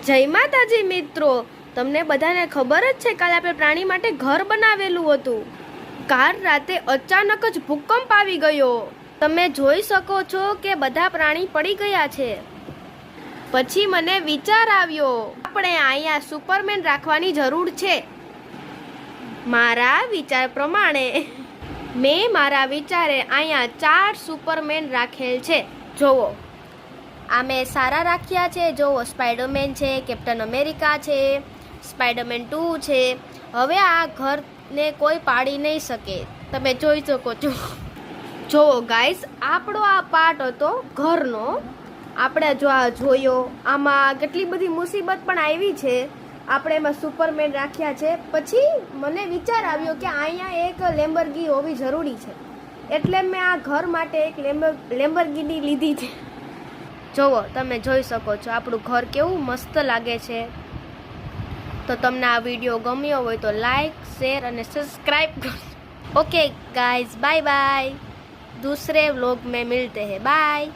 જય માતાજી મિત્રો, તમને બધાને ખબર જ છે કાલે આપણે પ્રાણી માટે ઘર બનાવેલું હતું. કાલ રાતે અચાનક જ ભૂકંપ આવી ગયો. તમે જોઈ શકો છો કે બધા પ્રાણી પડી ગયા છે. પછી મને વિચાર આવ્યો, આપણે અહીંયા સુપરમેન રાખવાની જરૂર છે. મારા વિચાર પ્રમાણે મેં મારા વિચારે અહીંયા 4 સુપરમેન રાખેલ છે. જોવો, આ મેં સારા રાખ્યા છે. જોવો, સ્પાઈડરમેન છે, કેપ્ટન અમેરિકા છે, સ્પાઈડરમેન 2 છે. હવે આ ઘરને કોઈ પાડી નહીં શકે, તમે જોઈ શકો છો. જોવો ગાઈસ, આપણો આ પાર્ટ હતો ઘરનો. આપણે જો આ જોયો, આમાં કેટલી બધી મુસીબત પણ આવી છે. આપણે એમાં સુપરમેન રાખ્યા છે. પછી મને વિચાર આવ્યો કે અહીંયા એક લેમ્બોર્ગિની હોવી જરૂરી છે, એટલે મેં આ ઘર માટે એક લેમ્બોર્ગિની લીધી છે. જોવો, તમે જોઈ શકો છો આપણું ઘર કેવું મસ્ત લાગે છે. તો તમને આ વિડીયો ગમ્યો હોય તો લાઈક, શેર અને સબસ્क्राइब કરો. Okay guys, bye bye. दूसरे व्लॉग में मिलते हैं. बाय.